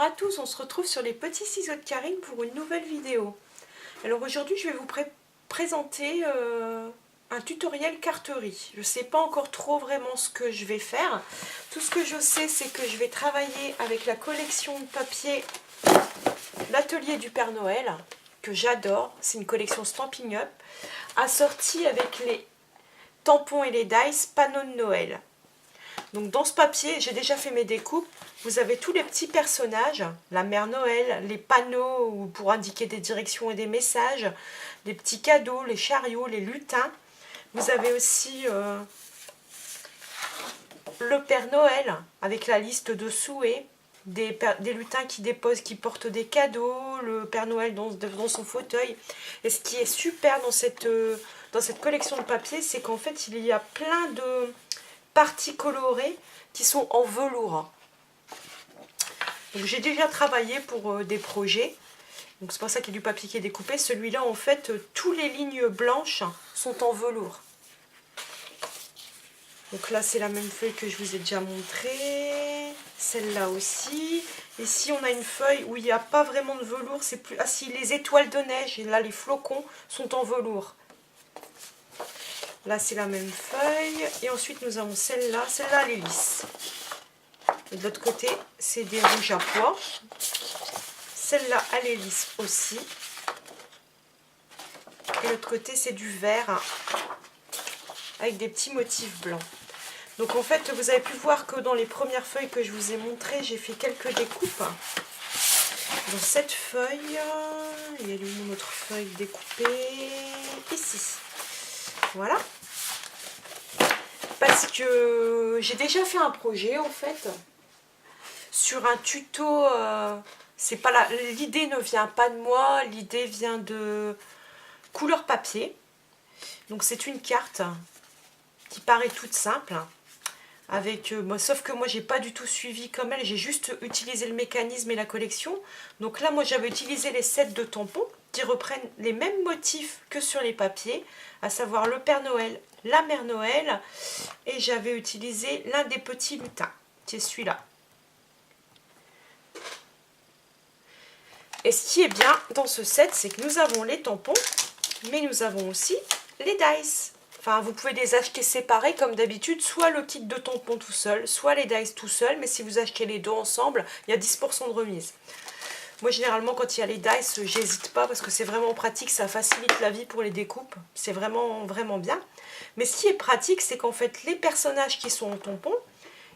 à tous, on se retrouve sur les petits ciseaux de Karine pour une nouvelle vidéo. Alors aujourd'hui je vais vous présenter un tutoriel carterie. Je ne sais pas encore trop vraiment ce que je vais faire. Tout ce que je sais c'est que je vais travailler avec la collection de papier L'Atelier du Père Noël, que j'adore. C'est une collection Stampin' Up, assortie avec les tampons et les dice panneaux de Noël. Donc dans ce papier, j'ai déjà fait mes découpes. Vous avez tous les petits personnages, la mère Noël, les panneaux pour indiquer des directions et des messages, les petits cadeaux, les chariots, les lutins. Vous avez aussi le Père Noël avec la liste de souhaits, des lutins qui portent des cadeaux, le Père Noël dans son fauteuil. Et ce qui est super dans cette collection de papier, c'est qu'en fait il y a plein de parties colorées qui sont en velours. J'ai déjà travaillé pour des projets, donc c'est pour ça qu'il y a du papier qui est découpé. Celui-là, en fait, toutes les lignes blanches sont en velours. Donc là, c'est la même feuille que je vous ai déjà montrée. Celle-là aussi. Ici, on a une feuille où il n'y a pas vraiment de velours. C'est plus... Ah si, les étoiles de neige et là, les flocons sont en velours. Là, c'est la même feuille. Et ensuite, nous avons celle-là. Celle-là, elle est lisse. Et de l'autre côté, c'est des rouges à pois. Celle-là, elle est lisse aussi. Et l'autre côté, c'est du vert avec des petits motifs blancs. Donc en fait, vous avez pu voir que dans les premières feuilles que je vous ai montrées, j'ai fait quelques découpes. Dans cette feuille, il y a une autre feuille découpée ici. Voilà. Parce que j'ai déjà fait un projet en fait sur un tuto. C'est pas l'idée ne vient pas de moi, l'idée vient de Couleur Papier. Donc c'est une carte qui paraît toute simple, avec sauf que moi j'ai pas du tout suivi comme elle, j'ai juste utilisé le mécanisme et la collection. Donc là moi j'avais utilisé les sets de tampons qui reprennent les mêmes motifs que sur les papiers, à savoir le Père Noël, la Mère Noël, et j'avais utilisé l'un des petits lutins, qui est celui-là. Et ce qui est bien dans ce set, c'est que nous avons les tampons, mais nous avons aussi les dice. Enfin, vous pouvez les acheter séparés comme d'habitude, soit le kit de tampons tout seul, soit les dice tout seul, mais si vous achetez les deux ensemble, il y a 10% de remise. Moi, généralement, quand il y a les dice, j'hésite pas parce que c'est vraiment pratique, ça facilite la vie pour les découpes. C'est vraiment, vraiment bien. Mais ce qui est pratique, c'est qu'en fait, les personnages qui sont en tampon,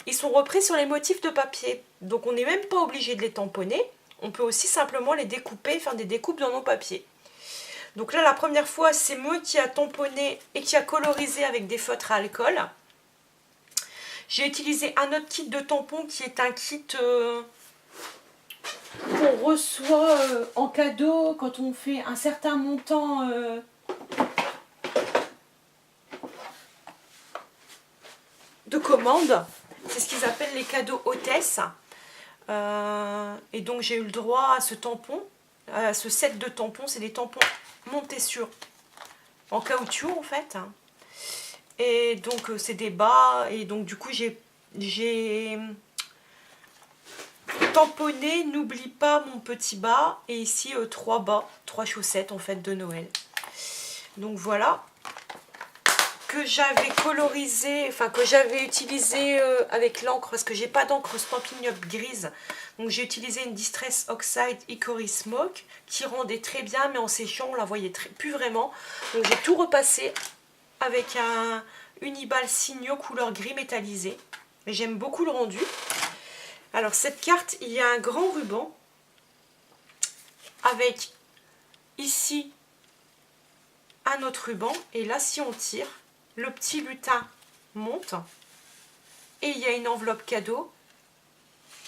ils sont repris sur les motifs de papier. Donc, on n'est même pas obligé de les tamponner. On peut aussi simplement les découper, faire des découpes dans nos papiers. Donc là, la première fois, c'est moi qui a tamponné et qui a colorisé avec des feutres à alcool. J'ai utilisé un autre kit de tampons qui est un kit qu'on reçoit en cadeau quand on fait un certain montant de commandes. C'est ce qu'ils appellent les cadeaux hôtesses. Et donc j'ai eu le droit à ce tampon, à ce set de tampons. C'est des tampons montés sur en caoutchouc en fait. Et donc c'est des bas. Et donc du coup j'ai tamponné N'oublie pas mon petit bas. Et ici 3 bas, 3 chaussettes en fait de Noël. Donc voilà. Que j'avais colorisé, enfin que j'avais utilisé avec l'encre, parce que j'ai pas d'encre Stampin' Up grise, donc j'ai utilisé une Distress Oxide Hickory Smoke qui rendait très bien, mais en séchant on la voyait plus vraiment. Donc j'ai tout repassé avec un Uniball Signo couleur gris métallisé, et j'aime beaucoup le rendu. Alors cette carte, il y a un grand ruban avec ici un autre ruban, et là si on tire, le petit lutin monte et il y a une enveloppe cadeau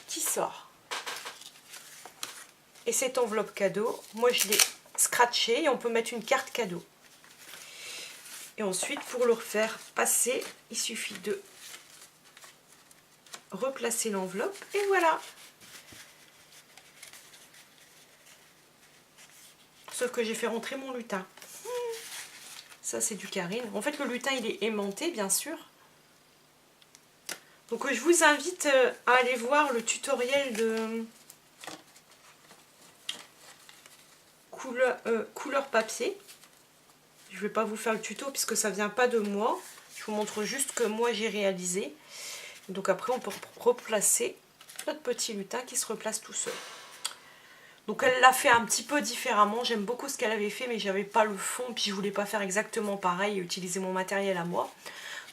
qui sort. Et cette enveloppe cadeau, moi je l'ai scratchée et on peut mettre une carte cadeau. Et ensuite, pour le refaire passer, il suffit de replacer l'enveloppe et voilà. Sauf que j'ai fait rentrer mon lutin. Ça c'est du Karine. En fait le lutin il est aimanté bien sûr. Donc je vous invite à aller voir le tutoriel couleur papier. Je ne vais pas vous faire le tuto puisque ça ne vient pas de moi. Je vous montre juste que moi j'ai réalisé. Donc après on peut replacer notre petit lutin qui se replace tout seul. Donc elle l'a fait un petit peu différemment. J'aime beaucoup ce qu'elle avait fait, mais j'avais pas le fond. Puis je voulais pas faire exactement pareil et utiliser mon matériel à moi.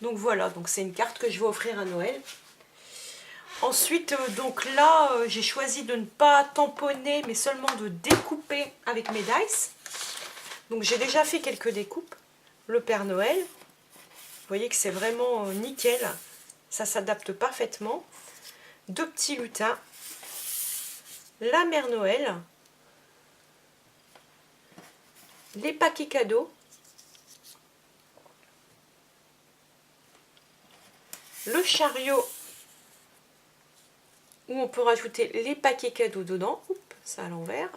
Donc voilà, donc c'est une carte que je vais offrir à Noël. Ensuite, donc là, j'ai choisi de ne pas tamponner, mais seulement de découper avec mes dice. Donc j'ai déjà fait quelques découpes. Le Père Noël, vous voyez que c'est vraiment nickel. Ça s'adapte parfaitement. 2 petits lutins. La Mère Noël. Les paquets cadeaux. Le chariot où on peut rajouter les paquets cadeaux dedans. Oups, ça à l'envers.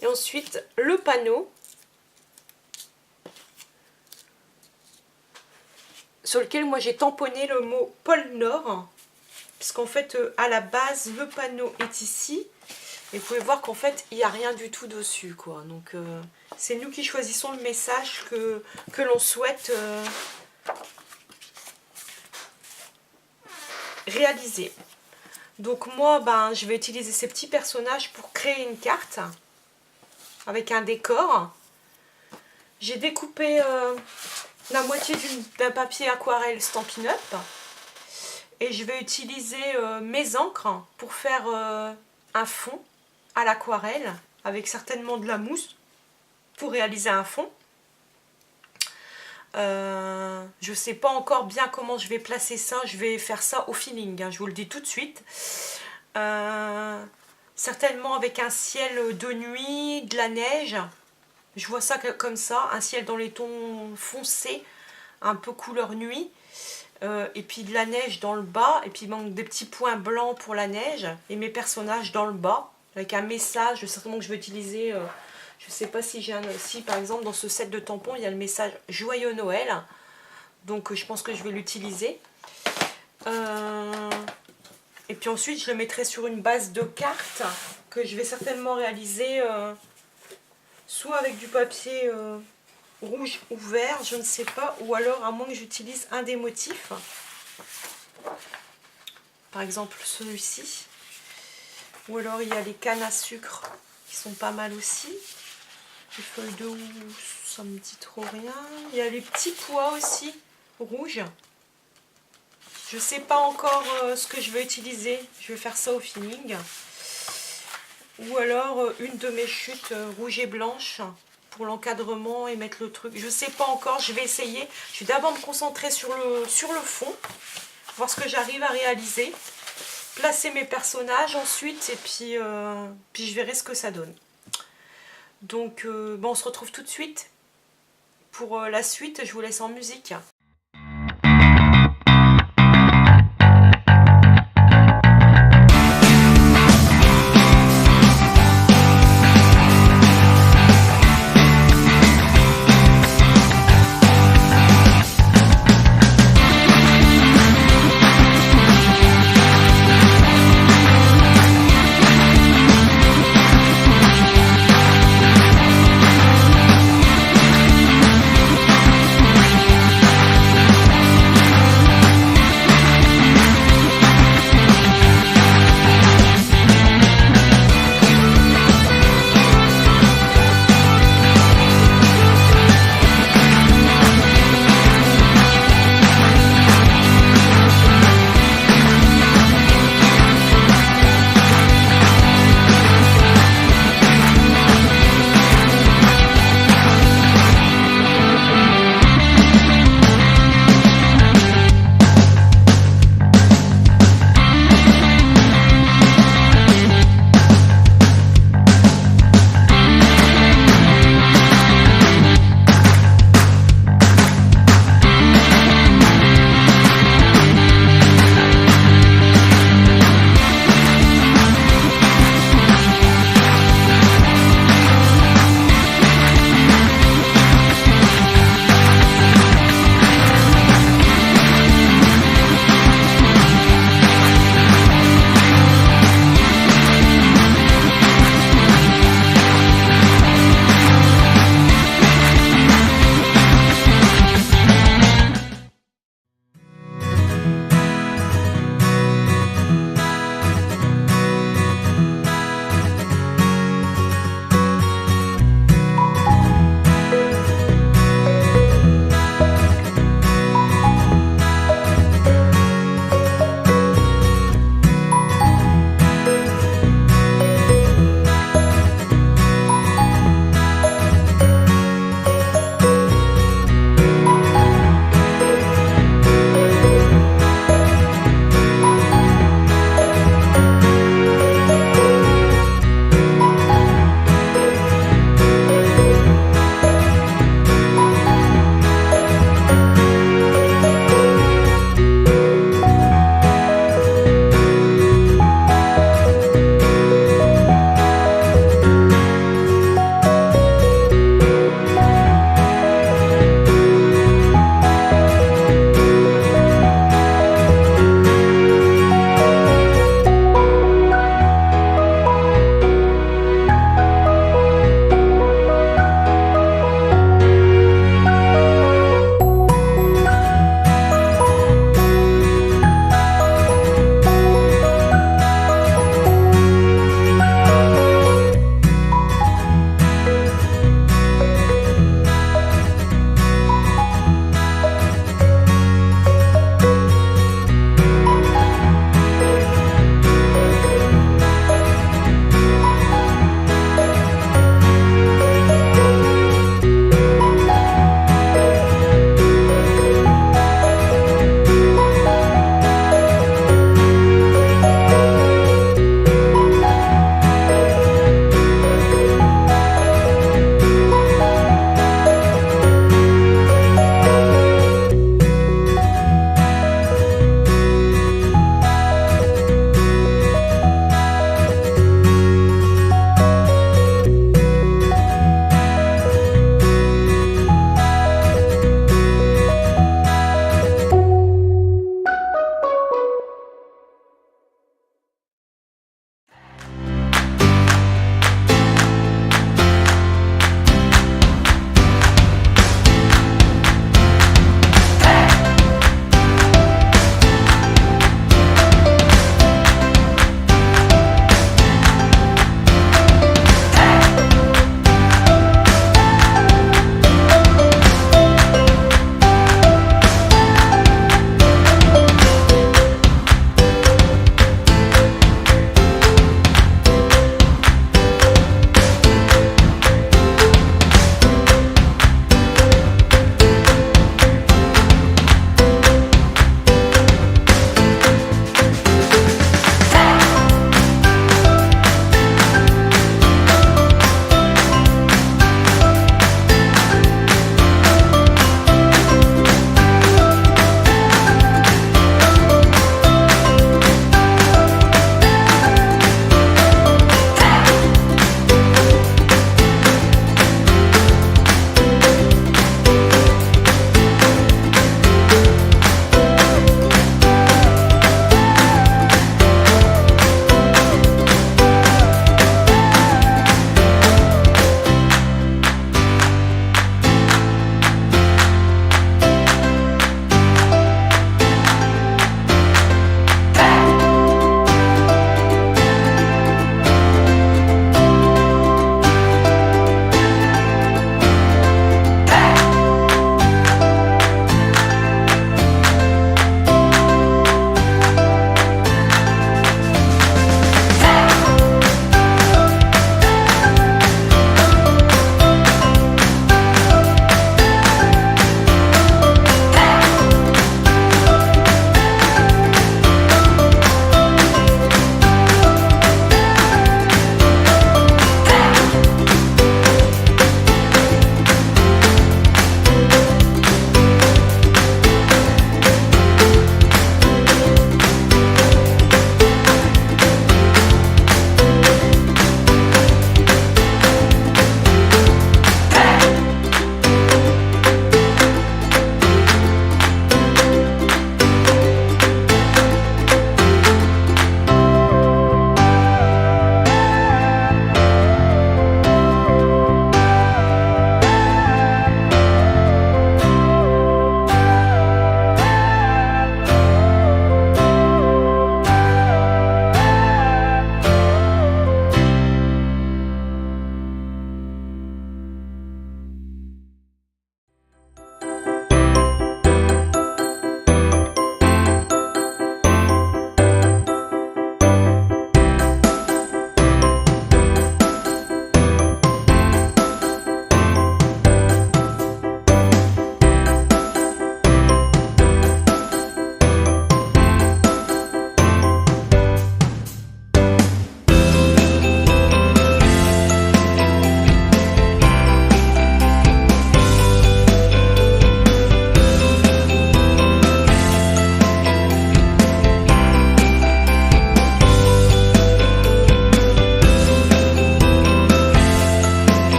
Et ensuite, le panneau sur lequel moi j'ai tamponné le mot pôle Nord. Puisqu'en fait, à la base, le panneau est ici. Et vous pouvez voir qu'en fait, il n'y a rien du tout dessus, quoi. Donc, c'est nous qui choisissons le message que l'on souhaite réaliser. Donc moi, je vais utiliser ces petits personnages pour créer une carte avec un décor. J'ai découpé la moitié d'un papier aquarelle Stampin' Up et je vais utiliser mes encres pour faire un fond à l'aquarelle avec certainement de la mousse pour réaliser un fond. Je ne sais pas encore bien comment je vais placer ça, je vais faire ça au feeling, hein, je vous le dis tout de suite. Certainement avec un ciel de nuit, de la neige, je vois ça comme ça, un ciel dans les tons foncés, un peu couleur nuit, et puis de la neige dans le bas, et puis des petits points blancs pour la neige, et mes personnages dans le bas, avec un message certainement que je vais utiliser. Je ne sais pas si j'ai si par exemple dans ce set de tampons il y a le message Joyeux Noël. Donc je pense que je vais l'utiliser. Et puis ensuite je le mettrai sur une base de cartes que je vais certainement réaliser soit avec du papier rouge ou vert, je ne sais pas. Ou alors à moins que j'utilise un des motifs. Par exemple celui-ci. Ou alors il y a les cannes à sucre qui sont pas mal aussi. Les feuilles de housse, ça me dit trop rien. Il y a les petits pois aussi, rouges. Je ne sais pas encore ce que je vais utiliser. Je vais faire ça au feeling. Ou alors une de mes chutes rouges et blanches pour l'encadrement et mettre le truc. Je ne sais pas encore, je vais essayer. Je vais d'abord me concentrer sur le fond. Voir ce que j'arrive à réaliser. Placer mes personnages ensuite et puis je verrai ce que ça donne. Donc on se retrouve tout de suite pour la suite. Je vous laisse en musique.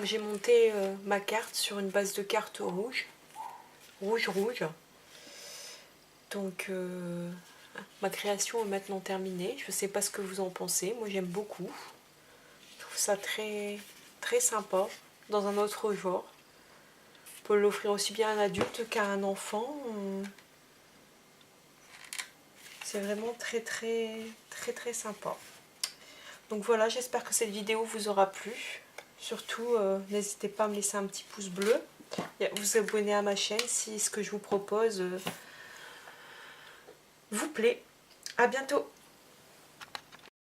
Donc j'ai monté ma carte sur une base de cartes rouge. Rouge. Donc ma création est maintenant terminée. Je ne sais pas ce que vous en pensez. Moi j'aime beaucoup. Je trouve ça très, très sympa. Dans un autre genre. On peut l'offrir aussi bien à un adulte qu'à un enfant. C'est vraiment très sympa. Donc voilà, j'espère que cette vidéo vous aura plu. Surtout, n'hésitez pas à me laisser un petit pouce bleu. Et à vous abonner à ma chaîne si ce que je vous propose vous plaît. À bientôt.